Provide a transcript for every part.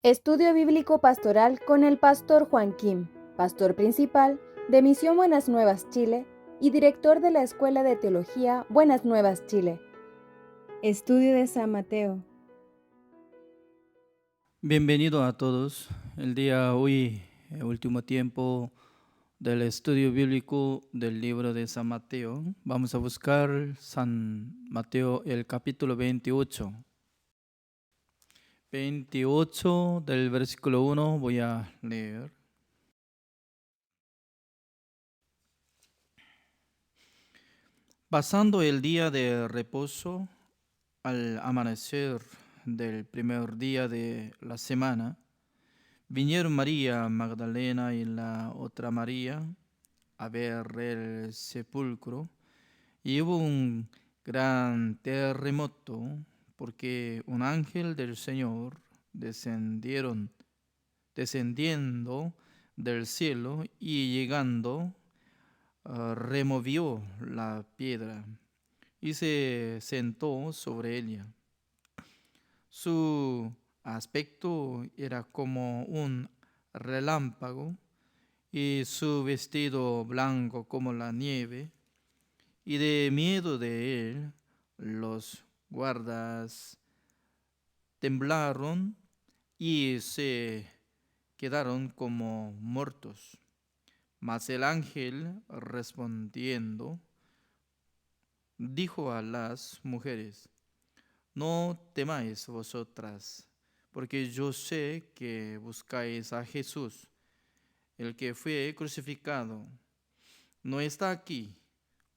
Estudio Bíblico Pastoral con el Pastor Juan Kim, Pastor Principal de Misión Buenas Nuevas Chile y Director de la Escuela de Teología Buenas Nuevas Chile. Estudio de San Mateo. Bienvenido a todos. El día hoy, el último tiempo del estudio bíblico del libro de San Mateo. Vamos a buscar San Mateo, el capítulo 28. 28 del versículo 1 voy a leer. Pasando el día de reposo, al amanecer del primer día de la semana, vinieron María Magdalena y la otra María a ver el sepulcro, y hubo un gran terremoto porque un ángel del Señor descendiendo del cielo y llegando, removió la piedra y se sentó sobre ella. Su aspecto era como un relámpago y su vestido blanco como la nieve. Y de miedo de él, los guardas temblaron y se quedaron como muertos. Mas el ángel, respondiendo, dijo a las mujeres: No temáis vosotras, porque yo sé que buscáis a Jesús, el que fue crucificado. No está aquí,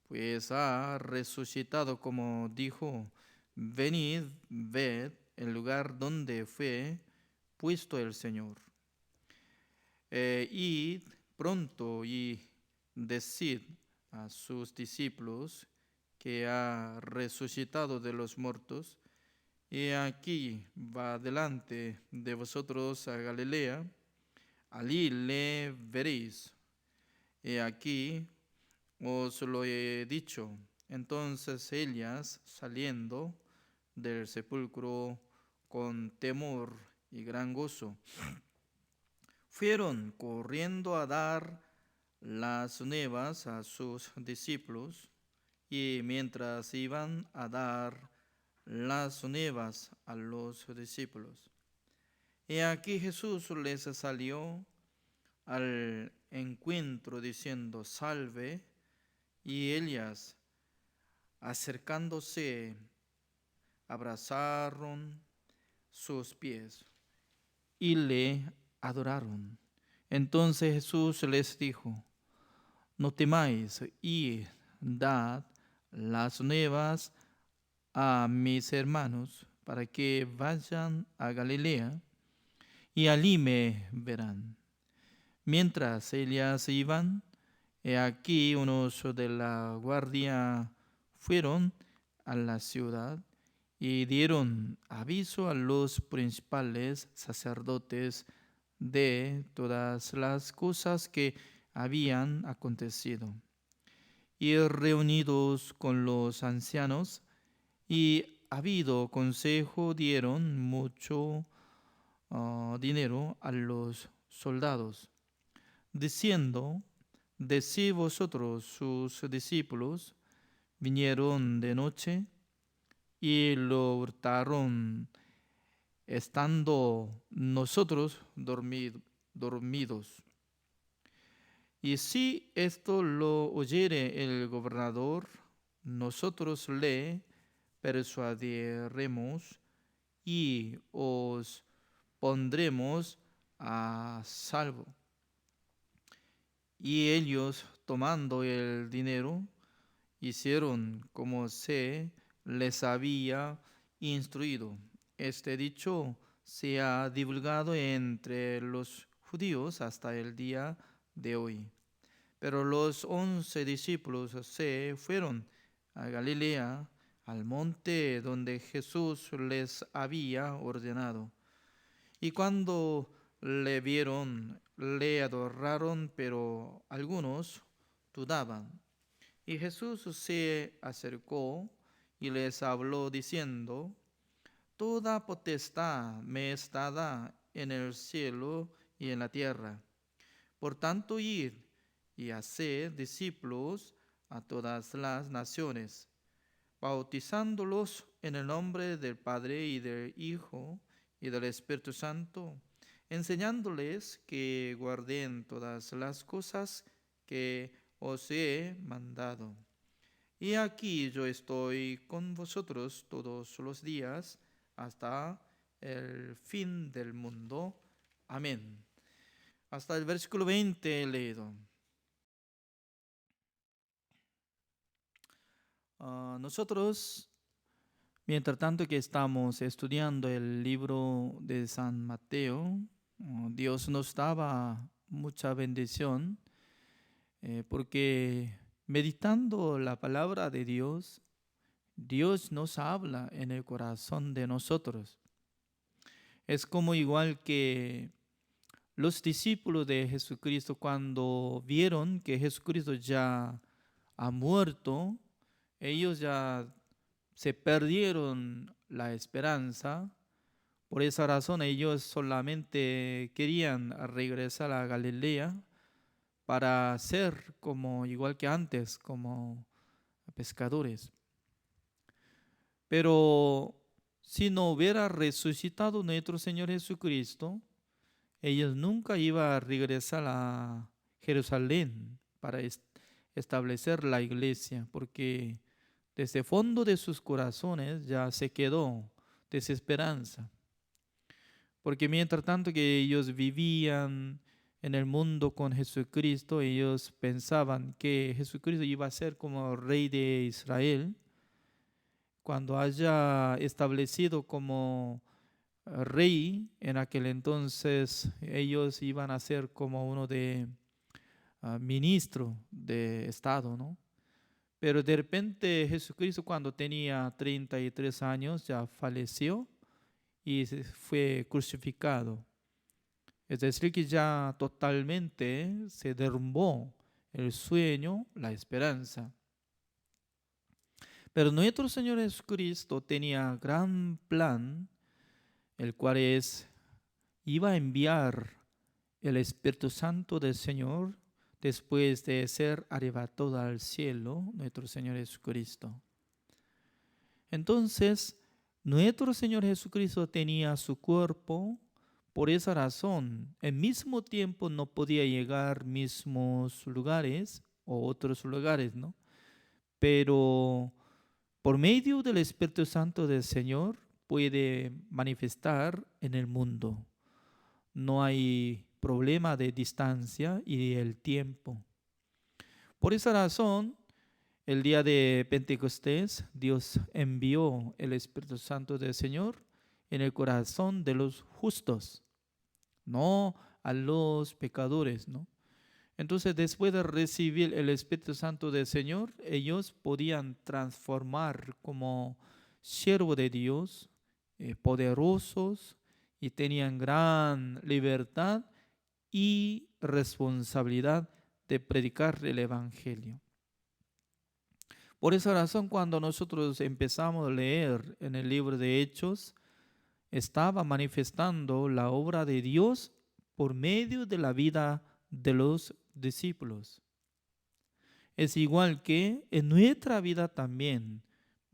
pues ha resucitado como dijo. Venid, ved el lugar donde fue puesto el Señor. Id pronto y decid a sus discípulos que ha resucitado de los muertos, y aquí va delante de vosotros a Galilea, allí le veréis. Y aquí os lo he dicho. Entonces ellas, saliendo del sepulcro con temor y gran gozo, fueron corriendo a dar las nuevas a sus discípulos. Y mientras iban a dar las nuevas a los discípulos, he aquí Jesús les salió al encuentro diciendo: Salve. Y ellas, acercándose, abrazaron sus pies y le adoraron. Entonces Jesús les dijo: No temáis, y dad las nuevas a mis hermanos, para que vayan a Galilea, y allí me verán. Mientras ellas iban, he aquí unos de la guardia fueron a la ciudad y dieron aviso a los principales sacerdotes de todas las cosas que habían acontecido. Y reunidos con los ancianos y habido consejo, dieron mucho dinero a los soldados, diciendo: Decid vosotros, sus discípulos vinieron de noche y lo hurtaron, estando nosotros dormidos. Y si esto lo oyere el gobernador, nosotros le persuadiremos y os pondremos a salvo. Y ellos, tomando el dinero, hicieron como se les había instruido. Este dicho se ha divulgado entre los judíos hasta el día de hoy. Pero los 11 discípulos se fueron a Galilea, al monte donde Jesús les había ordenado. Y cuando le vieron, le adoraron, pero algunos dudaban. Y Jesús se acercó y les habló diciendo: Toda potestad me es dada en el cielo y en la tierra. Por tanto, id y haced discípulos a todas las naciones, bautizándolos en el nombre del Padre y del Hijo y del Espíritu Santo, enseñándoles que guarden todas las cosas que os he mandado. Y aquí yo estoy con vosotros todos los días hasta el fin del mundo. Amén. Hasta el versículo 20 he leído. Nosotros, mientras tanto que estamos estudiando el libro de San Mateo, Dios nos daba mucha bendición porque meditando la palabra de Dios, Dios nos habla en el corazón de nosotros. Es como igual que los discípulos de Jesucristo cuando vieron que Jesucristo ya ha muerto, ellos ya se perdieron la esperanza. Por esa razón ellos solamente querían regresar a Galilea para ser como igual que antes, como pescadores. Pero si no hubiera resucitado nuestro Señor Jesucristo, ellos nunca iban a regresar a Jerusalén para establecer la iglesia, porque desde el fondo de sus corazones ya se quedó desesperanza. Porque mientras tanto que ellos vivían en el mundo con Jesucristo, ellos pensaban que Jesucristo iba a ser como rey de Israel. Cuando haya establecido como rey, en aquel entonces ellos iban a ser como uno de ministro de Estado, ¿no? Pero de repente Jesucristo cuando tenía 33 años ya falleció y fue crucificado. Es decir, que ya totalmente se derrumbó el sueño, la esperanza. Pero nuestro Señor Jesucristo tenía gran plan, el cual iba a enviar el Espíritu Santo del Señor después de ser arrebatado al cielo, nuestro Señor Jesucristo. Entonces, nuestro Señor Jesucristo tenía su cuerpo, por esa razón, al mismo tiempo no podía llegar mismos lugares o otros lugares, ¿no? Pero por medio del Espíritu Santo del Señor puede manifestar en el mundo. No hay problema de distancia y el tiempo. Por esa razón, el día de Pentecostés, Dios envió el Espíritu Santo del Señor en el corazón de los justos, no a los pecadores, ¿no? Entonces, después de recibir el Espíritu Santo del Señor, ellos podían transformar como siervo de Dios, poderosos, y tenían gran libertad y responsabilidad de predicar el Evangelio. Por esa razón, cuando nosotros empezamos a leer en el libro de Hechos, estaba manifestando la obra de Dios por medio de la vida de los discípulos. Es igual que en nuestra vida también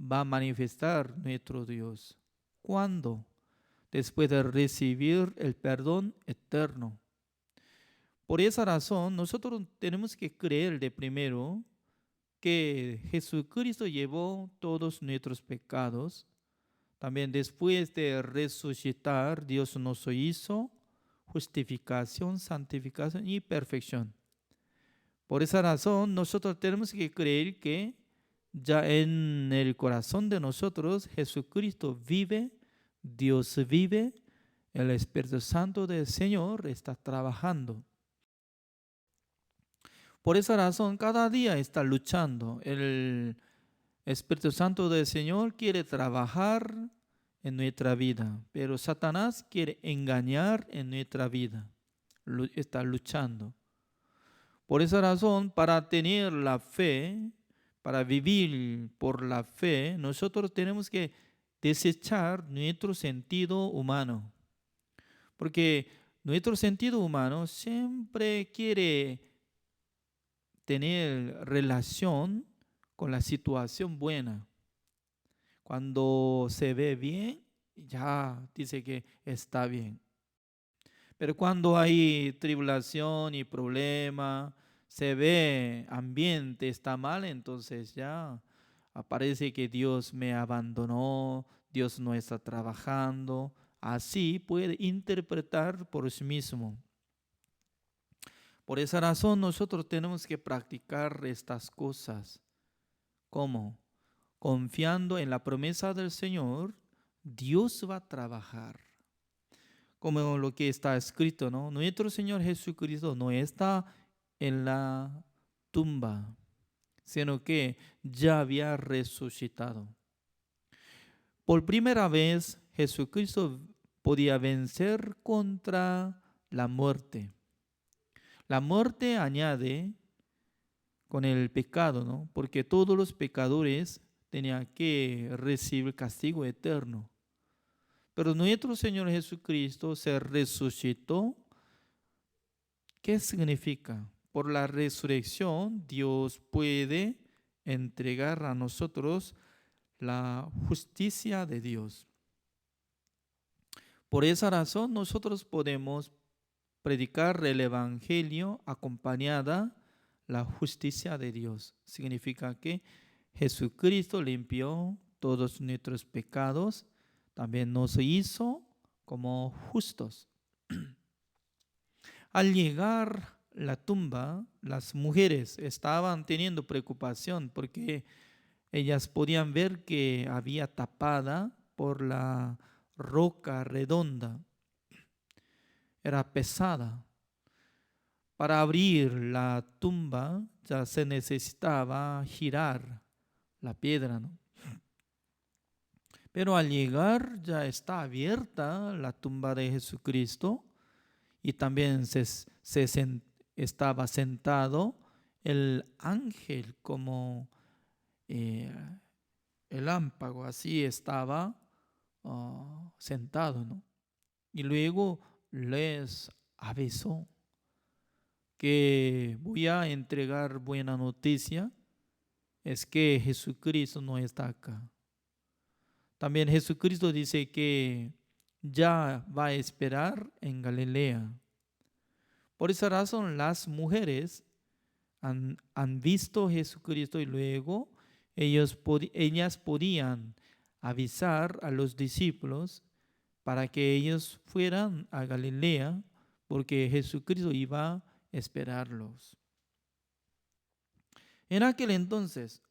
va a manifestar nuestro Dios. ¿Cuándo? Después de recibir el perdón eterno. Por esa razón, nosotros tenemos que creer de primero que Jesucristo llevó todos nuestros pecados. También después de resucitar, Dios nos hizo justificación, santificación y perfección. Por esa razón, nosotros tenemos que creer que ya en el corazón de nosotros Jesucristo vive, Dios vive, el Espíritu Santo del Señor está trabajando. Por esa razón, cada día está luchando. El Espíritu Santo del Señor quiere trabajar en nuestra vida, pero Satanás quiere engañar en nuestra vida. Está luchando. Por esa razón, para tener la fe, para vivir por la fe, nosotros tenemos que desechar nuestro sentido humano. Porque nuestro sentido humano siempre quiere tener relación con la situación buena. Cuando se ve bien, ya dice que está bien. Pero cuando hay tribulación y problema, se ve ambiente está mal, entonces ya aparece que Dios me abandonó, Dios no está trabajando. Así puede interpretar por sí mismo. Por esa razón nosotros tenemos que practicar estas cosas. ¿Cómo? Confiando en la promesa del Señor, Dios va a trabajar. Como lo que está escrito, ¿no? Nuestro Señor Jesucristo no está en la tumba, sino que ya había resucitado. Por primera vez, Jesucristo podía vencer contra la muerte. La muerte añade con el pecado, ¿no? Porque todos los pecadores tenían que recibir castigo eterno. Pero nuestro Señor Jesucristo se resucitó. ¿Qué significa? Por la resurrección, Dios puede entregar a nosotros la justicia de Dios. Por esa razón, nosotros podemos predicar el Evangelio acompañada la justicia de Dios. Significa que Jesucristo limpió todos nuestros pecados, también nos hizo como justos. Al llegar a la tumba, las mujeres estaban teniendo preocupación porque ellas podían ver que había tapada por la roca redonda. Era pesada. Para abrir la tumba ya se necesitaba girar la piedra, ¿no? Pero al llegar ya está abierta la tumba de Jesucristo y también estaba sentado el ángel como eh, el lámpago, así estaba sentado, ¿no? Y luego les avisó que voy a entregar buena noticia, es que Jesucristo no está acá. También Jesucristo dice que ya va a esperar en Galilea. Por esa razón las mujeres han visto a Jesucristo y luego ellas podían avisar a los discípulos para que ellos fueran a Galilea porque Jesucristo iba a esperarlos. En aquel entonces,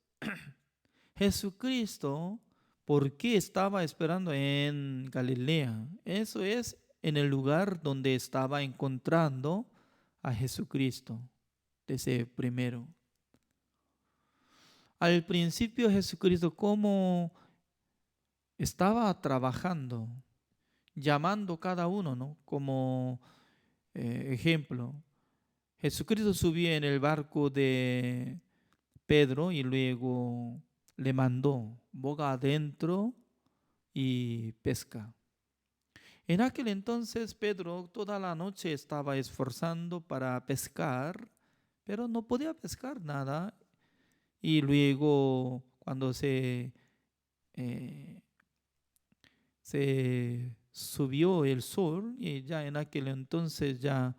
Jesucristo, ¿por qué estaba esperando en Galilea? Eso es en el lugar donde estaba encontrando a Jesucristo, desde primero. Al principio Jesucristo como estaba trabajando, llamando cada uno, ¿no? Como ejemplo, Jesucristo subía en el barco de Pedro y luego le mandó boga adentro y pesca. En aquel entonces Pedro toda la noche estaba esforzando para pescar, pero no podía pescar nada. Y luego cuando eh, se subió el sol y ya en aquel entonces ya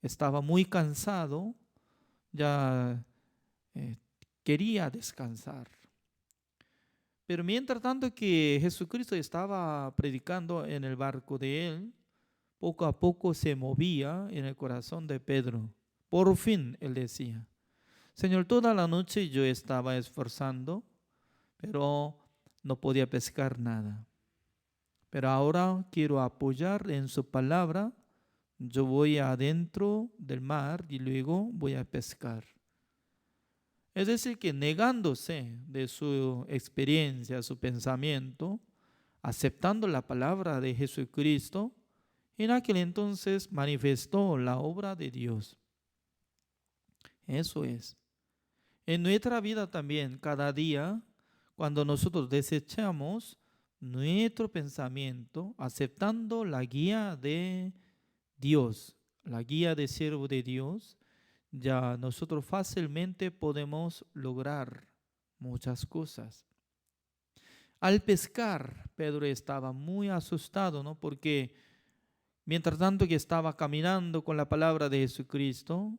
estaba muy cansado, ya eh, quería descansar. Pero mientras tanto que Jesucristo estaba predicando en el barco de él, poco a poco se movía en el corazón de Pedro. Por fin él decía, Señor, toda la noche yo estaba esforzando, pero no podía pescar nada. Pero ahora quiero apoyar en su palabra. Yo voy adentro del mar y luego voy a pescar. Es decir, que negándose de su experiencia, su pensamiento, aceptando la palabra de Jesucristo, en aquel entonces manifestó la obra de Dios. Eso es. En nuestra vida también, cada día, cuando nosotros desechamos nuestro pensamiento, aceptando la guía de Dios, la guía de siervo de Dios, ya nosotros fácilmente podemos lograr muchas cosas. Al pescar, Pedro estaba muy asustado, ¿no? Porque mientras tanto que estaba caminando con la palabra de Jesucristo,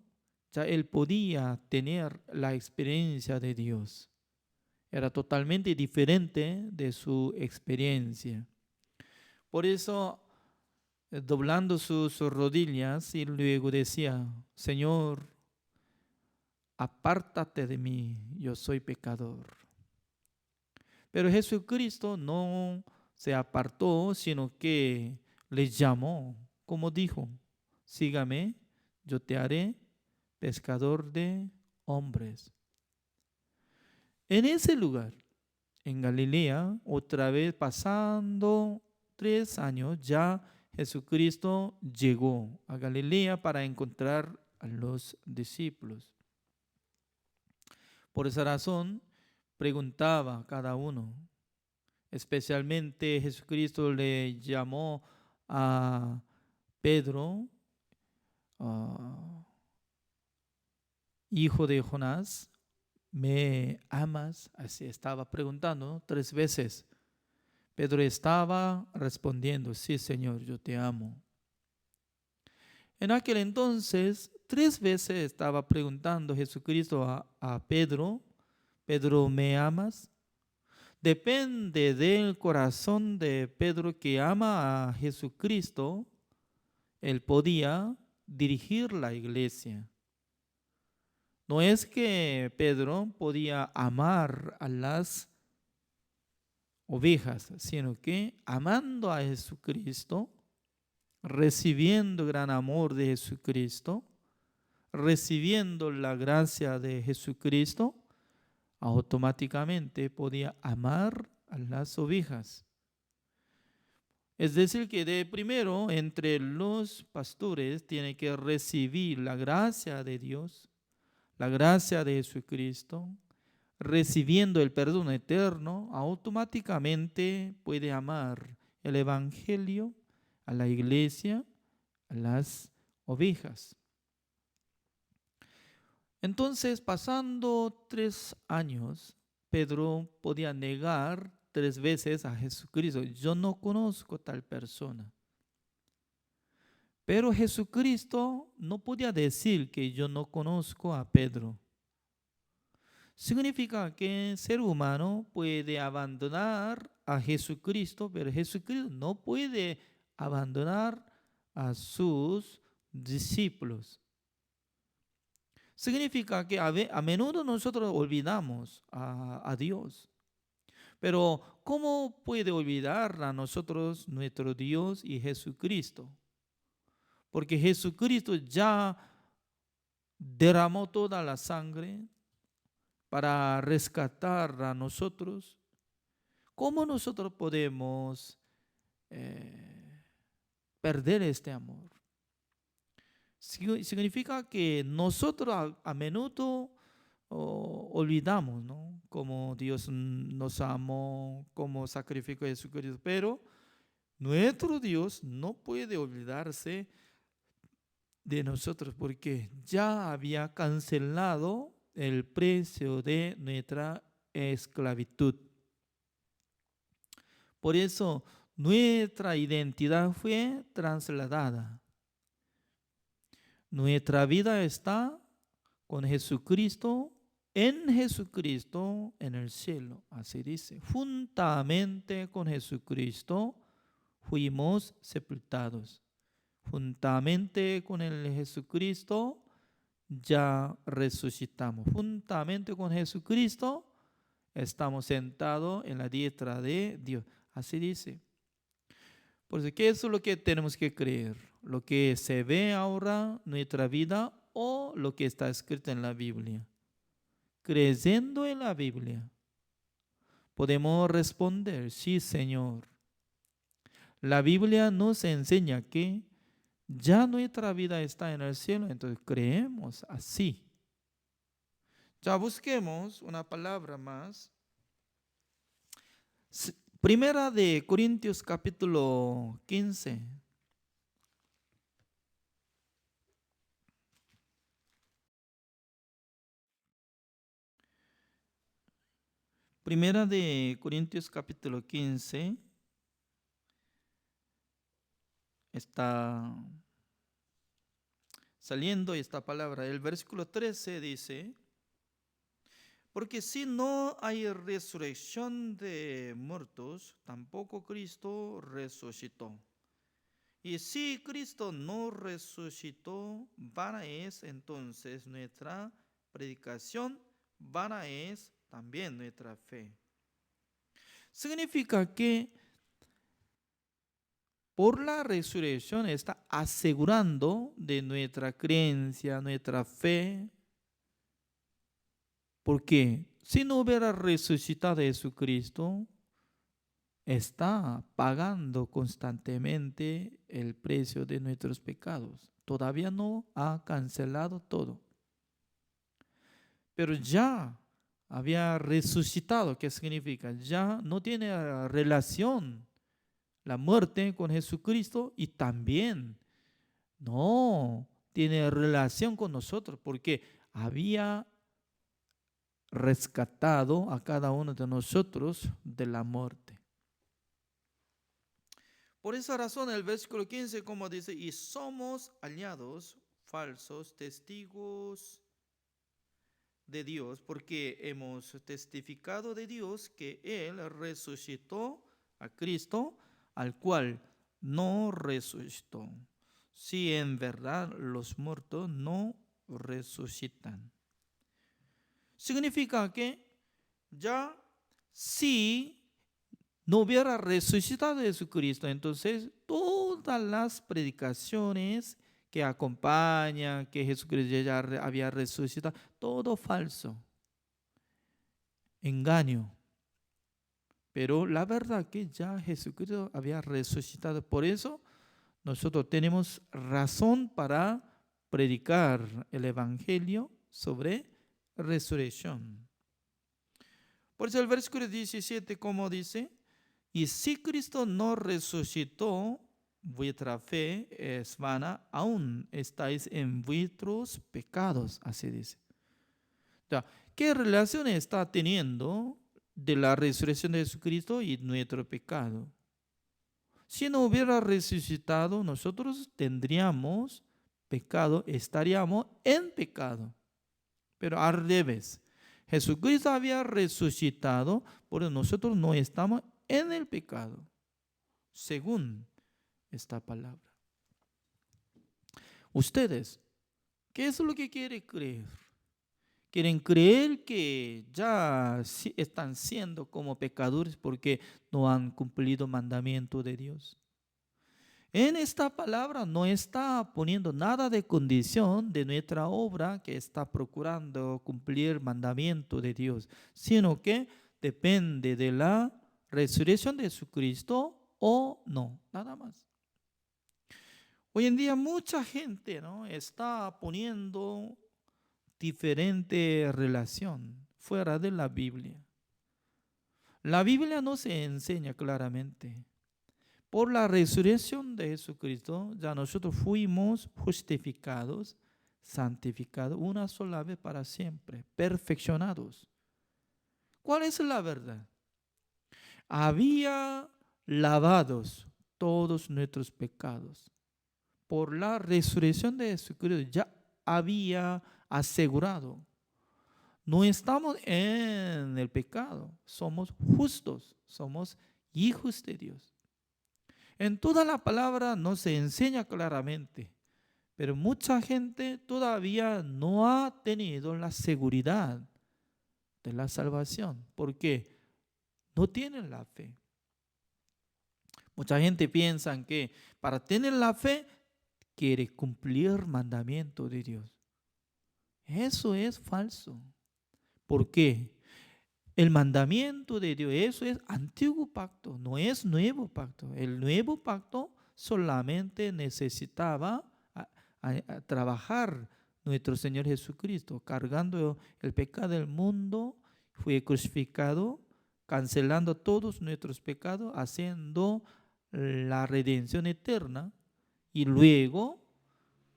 ya él podía tener la experiencia de Dios. Era totalmente diferente de su experiencia. Por eso, doblando sus rodillas y luego decía, Señor, apártate de mí, yo soy pecador. Pero Jesucristo no se apartó, sino que les llamó, como dijo, sígame, yo te haré pescador de hombres. En ese lugar, en Galilea, otra vez pasando 3 años, ya Jesucristo llegó a Galilea para encontrar a los discípulos. Por esa razón, preguntaba a cada uno. Especialmente Jesucristo le llamó a Pedro, hijo de Jonás, ¿me amas? Así estaba preguntando, ¿no? 3 veces. Pedro estaba respondiendo, sí, Señor, yo te amo. En aquel entonces, 3 veces estaba preguntando Jesucristo a Pedro, Pedro, ¿me amas? Depende del corazón de Pedro que ama a Jesucristo, él podía dirigir la iglesia. No es que Pedro podía amar a las ovejas, sino que amando a Jesucristo, recibiendo gran amor de Jesucristo, recibiendo la gracia de Jesucristo, automáticamente podía amar a las ovejas. Es decir, que de primero entre los pastores tiene que recibir la gracia de Dios, la gracia de Jesucristo, recibiendo el perdón eterno, automáticamente puede amar el evangelio, a la iglesia, a las ovejas. Entonces, pasando 3 años, Pedro podía negar 3 veces a Jesucristo. Yo no conozco tal persona. Pero Jesucristo no podía decir que yo no conozco a Pedro. Significa que el ser humano puede abandonar a Jesucristo, pero Jesucristo no puede abandonar a sus discípulos. Significa que a menudo nosotros olvidamos a Dios. Pero ¿cómo puede olvidar a nosotros nuestro Dios y Jesucristo? Porque Jesucristo ya derramó toda la sangre para rescatar a nosotros. ¿Cómo nosotros podemos perder este amor? Significa que nosotros a menudo olvidamos, ¿no? Cómo Dios nos amó, cómo sacrificó a Jesucristo, pero nuestro Dios no puede olvidarse de nosotros porque ya había cancelado el precio de nuestra esclavitud. Por eso nuestra identidad fue trasladada. Nuestra vida está con Jesucristo, en el cielo. Así dice. Juntamente con Jesucristo fuimos sepultados. Juntamente con el Jesucristo ya resucitamos. Juntamente con Jesucristo estamos sentados en la diestra de Dios. Así dice. Por eso, ¿qué es lo que tenemos que creer? ¿Lo que se ve ahora en nuestra vida o lo que está escrito en la Biblia? Creyendo en la Biblia, podemos responder, sí, Señor. La Biblia nos enseña que ya nuestra vida está en el cielo, entonces creemos así. Ya busquemos una palabra más. Primera de Corintios capítulo 15. Primera de Corintios capítulo 15 está saliendo esta palabra. El versículo 13 dice: porque si no hay resurrección de muertos, tampoco Cristo resucitó. Y si Cristo no resucitó, vana es entonces nuestra predicación, vana es también nuestra fe. Significa que por la resurrección está asegurando de nuestra creencia, nuestra fe. Porque si no hubiera resucitado Jesucristo, está pagando constantemente el precio de nuestros pecados. Todavía no ha cancelado todo. Pero ya había resucitado. ¿Qué significa? Ya no tiene relación la muerte con Jesucristo y también no tiene relación con nosotros porque había rescatado a cada uno de nosotros de la muerte. Por esa razón el versículo 15 como dice: y somos hallados falsos testigos de Dios, porque hemos testificado de Dios que Él resucitó a Cristo, al cual no resucitó, si en verdad los muertos no resucitan. Significa que ya si no hubiera resucitado Jesucristo, entonces todas las predicaciones que acompañan que Jesucristo ya había resucitado, todo falso, engaño. Pero la verdad que ya Jesucristo había resucitado. Por eso nosotros tenemos razón para predicar el evangelio sobre resurrección. Por eso el versículo 17 como dice: y si Cristo no resucitó, vuestra fe es vana, aún estáis en vuestros pecados, así dice. O sea, ¿qué relación está teniendo de la resurrección de Jesucristo y nuestro pecado? Si no hubiera resucitado, nosotros tendríamos pecado, estaríamos en pecado. Pero al revés, Jesucristo había resucitado, por eso nosotros no estamos en el pecado, según esta palabra. Ustedes, ¿qué es lo que quieren creer? ¿Quieren creer que ya están siendo como pecadores porque no han cumplido mandamiento de Dios? En esta palabra no está poniendo nada de condición de nuestra obra que está procurando cumplir mandamiento de Dios, sino que depende de la resurrección de Jesucristo o no, nada más. Hoy en día mucha gente, ¿no?, está poniendo diferente relación fuera de la Biblia. La Biblia no se enseña claramente. Por la resurrección de Jesucristo, ya nosotros fuimos justificados, santificados una sola vez para siempre, perfeccionados. ¿Cuál es la verdad? Había lavados todos nuestros pecados. Por la resurrección de Jesucristo ya había asegurado. No estamos en el pecado, somos justos, somos hijos de Dios. En toda la palabra no se enseña claramente, pero mucha gente todavía no ha tenido la seguridad de la salvación, porque no tienen la fe. Mucha gente piensa que para tener la fe quiere cumplir mandamiento de Dios. Eso es falso. ¿Por qué? El mandamiento de Dios, eso es antiguo pacto, no es nuevo pacto. El nuevo pacto solamente necesitaba a trabajar nuestro Señor Jesucristo, cargando el pecado del mundo, fue crucificado, cancelando todos nuestros pecados, haciendo la redención eterna, y luego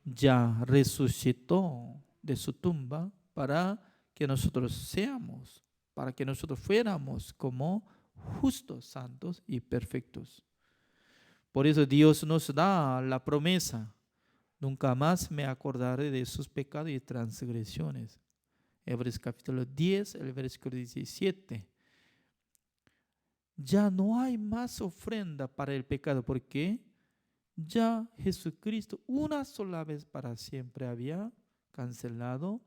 ya resucitó de su tumba para que nosotros seamos para que nosotros fuéramos como justos, santos y perfectos. Por eso Dios nos da la promesa: nunca más me acordaré de sus pecados y transgresiones. Hebreos capítulo 10, el versículo 17. Ya no hay más ofrenda para el pecado, porque ya Jesucristo una sola vez para siempre había cancelado,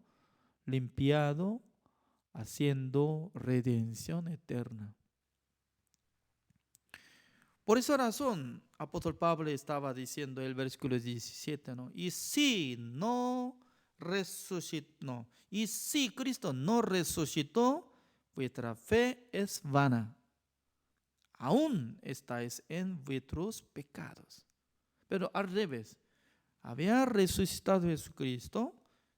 limpiado, haciendo redención eterna. Por esa razón, apóstol Pablo estaba diciendo el versículo 17, ¿no? Y si Cristo no resucitó, vuestra fe es vana. Aún estáis en vuestros pecados. Pero al revés, había resucitado Jesucristo,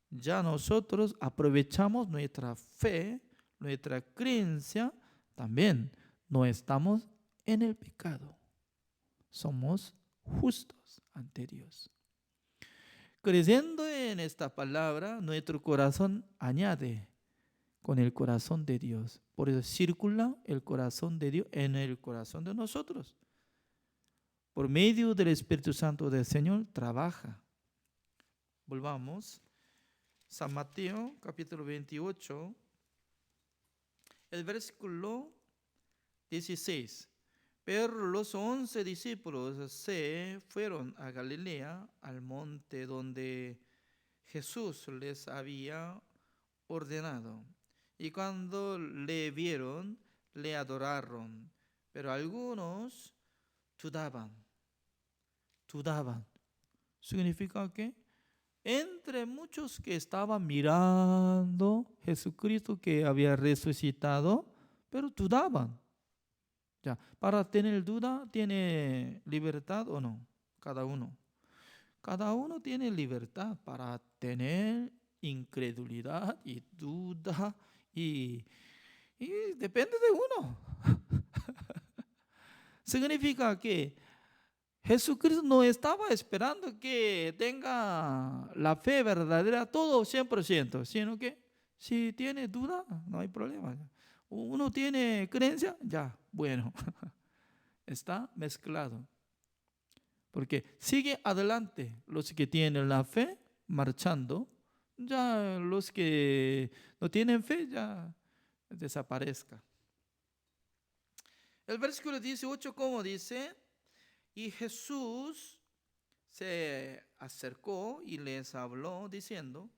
ya nosotros aprovechamos nuestra fe, nuestra creencia, también no estamos en el pecado. Somos justos ante Dios. Creyendo en esta palabra, nuestro corazón añade con el corazón de Dios. Por eso circula el corazón de Dios en el corazón de nosotros. Por medio del Espíritu Santo del Señor trabaja. Volvamos. San Mateo, capítulo 28, el versículo 16. Pero los 11 discípulos se fueron a Galilea, al monte donde Jesús les había ordenado. Y cuando le vieron, le adoraron. Pero algunos dudaban. ¿Significa qué? Entre muchos que estaban mirando Jesucristo que había resucitado, pero dudaban. Ya, para tener duda, ¿tiene libertad o no? Cada uno. Cada uno tiene libertad para tener incredulidad y duda y depende de uno. Significa que Jesucristo no estaba esperando que tenga la fe verdadera todo 100%, sino que si tiene duda, no hay problema. Uno tiene creencia, ya, bueno, está mezclado. Porque sigue adelante los que tienen la fe marchando, ya los que no tienen fe ya desaparezca. El versículo 18, ¿cómo dice? Y Jesús se acercó y les habló diciendo: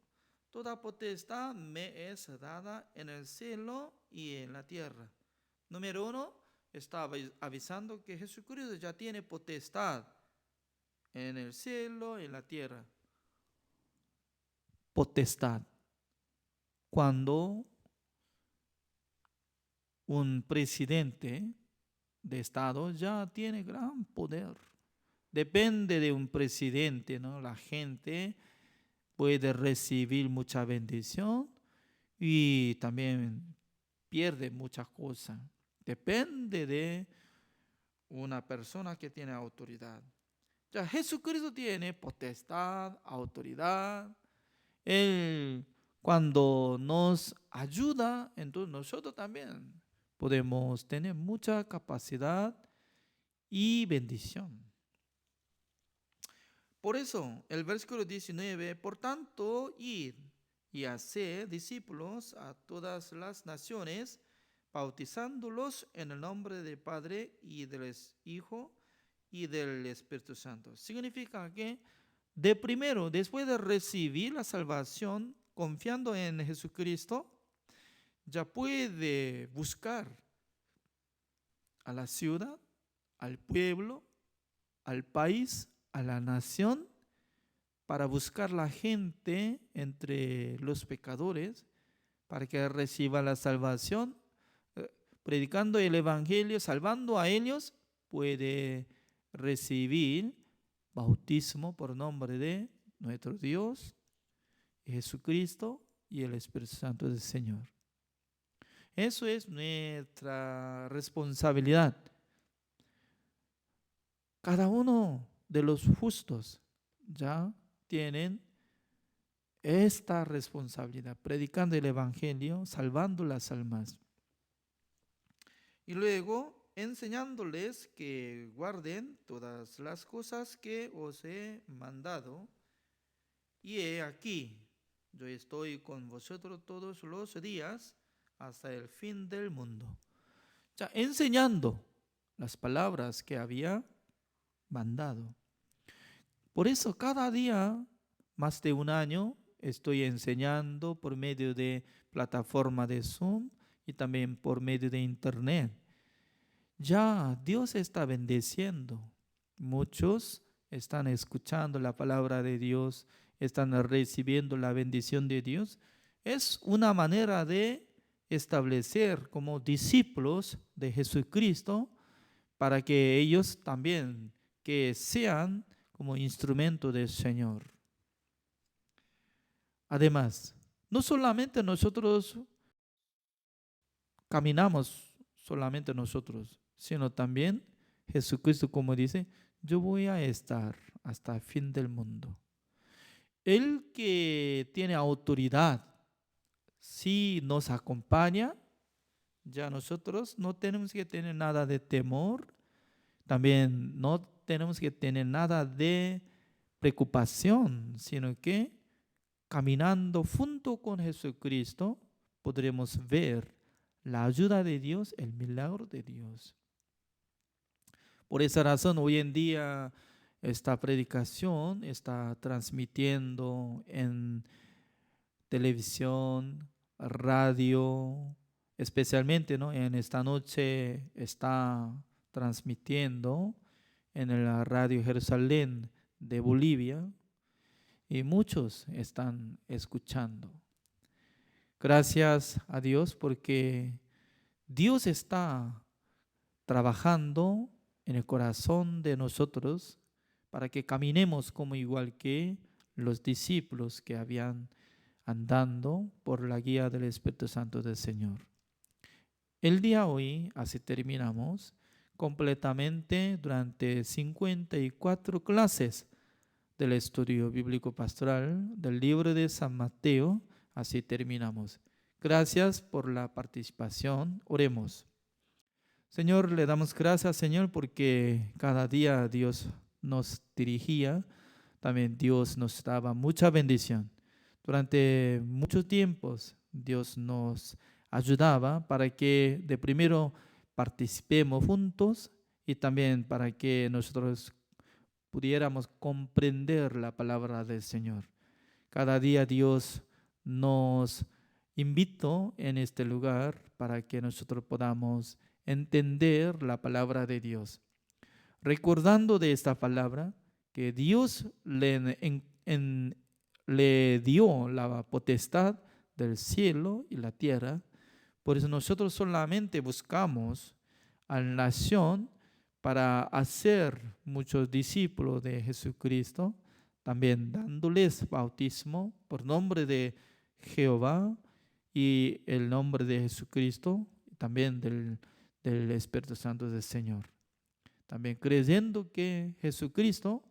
toda potestad me es dada en el cielo y en la tierra. Número 1, estaba avisando que Jesucristo ya tiene potestad en el cielo y en la tierra. Potestad. Cuando un presidente de Estado ya tiene gran poder. Depende de un presidente, ¿no? La gente puede recibir mucha bendición y también pierde muchas cosas. Depende de una persona que tiene autoridad. Ya Jesucristo tiene potestad, autoridad. Él cuando nos ayuda, entonces nosotros también podemos tener mucha capacidad y bendición. Por eso, el versículo 19, por tanto, id y haced discípulos a todas las naciones, bautizándolos en el nombre del Padre y del Hijo y del Espíritu Santo. Significa que después de recibir la salvación, confiando en Jesucristo, ya puede buscar a la ciudad, al pueblo, al país, a la nación, para buscar la gente entre los pecadores, para que reciba la salvación, predicando el evangelio, salvando a ellos, puede recibir bautismo por nombre de nuestro Dios, Jesucristo y el Espíritu Santo del Señor. Eso es nuestra responsabilidad. Cada uno de los justos ya tienen esta responsabilidad, predicando el evangelio, salvando las almas. y luego enseñándoles que guarden todas las cosas que os he mandado. Y he aquí, yo estoy con vosotros todos los días hasta el fin del mundo. Ya enseñando las palabras que había mandado. Por eso cada día, más de un año, estoy enseñando por medio de plataforma de Zoom y también por medio de internet. Ya Dios está bendeciendo. Muchos están escuchando la palabra de Dios, están recibiendo la bendición de Dios. Es una manera de establecer como discípulos de Jesucristo para que ellos también que sean como instrumento del Señor. Además, no solamente nosotros caminamos, solamente nosotros, sino también Jesucristo, como dice, yo voy a estar hasta el fin del mundo. El que tiene autoridad, si nos acompaña, ya nosotros no tenemos que tener nada de temor, también no tenemos que tener nada de preocupación, sino que caminando junto con Jesucristo podremos ver la ayuda de Dios, el milagro de Dios. Por esa razón, hoy en día esta predicación está transmitiendo en televisión, radio, especialmente, ¿no? En esta noche está transmitiendo en la radio Jerusalén de Bolivia y muchos están escuchando. Gracias a Dios porque Dios está trabajando en el corazón de nosotros para que caminemos como igual que los discípulos que habían andando por la guía del Espíritu Santo del Señor. El día hoy, así terminamos completamente durante 54 clases del estudio bíblico pastoral del libro de San Mateo. Así terminamos. Gracias por la participación. Oremos. Señor, le damos gracias, Señor, porque cada día Dios nos dirigía. También Dios nos daba mucha bendición. Durante muchos tiempos Dios nos ayudaba para que de primero participemos juntos y también para que nosotros pudiéramos comprender la palabra del Señor. Cada día Dios nos invitó en este lugar para que nosotros podamos entender la palabra de Dios. Recordando de esta palabra que Dios le dio la potestad del cielo y la tierra, por eso nosotros solamente buscamos a la nación para hacer muchos discípulos de Jesucristo, también dándoles bautismo por nombre de Jehová y el nombre de Jesucristo, también del Espíritu Santo del Señor. También creyendo que Jesucristo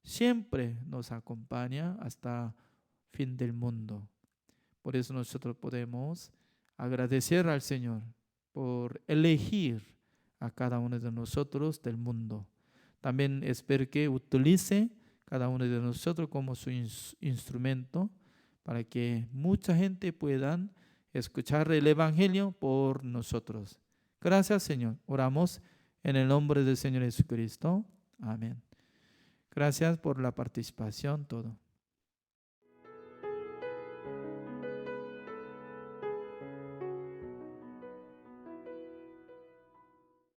siempre nos acompaña hasta fin del mundo. Por eso nosotros podemos agradecer al Señor por elegir a cada uno de nosotros del mundo. También espero que utilice cada uno de nosotros como su instrumento para que mucha gente pueda escuchar el Evangelio por nosotros. Gracias, Señor. Oramos en el nombre del Señor Jesucristo. Amén. Gracias por la participación, todo.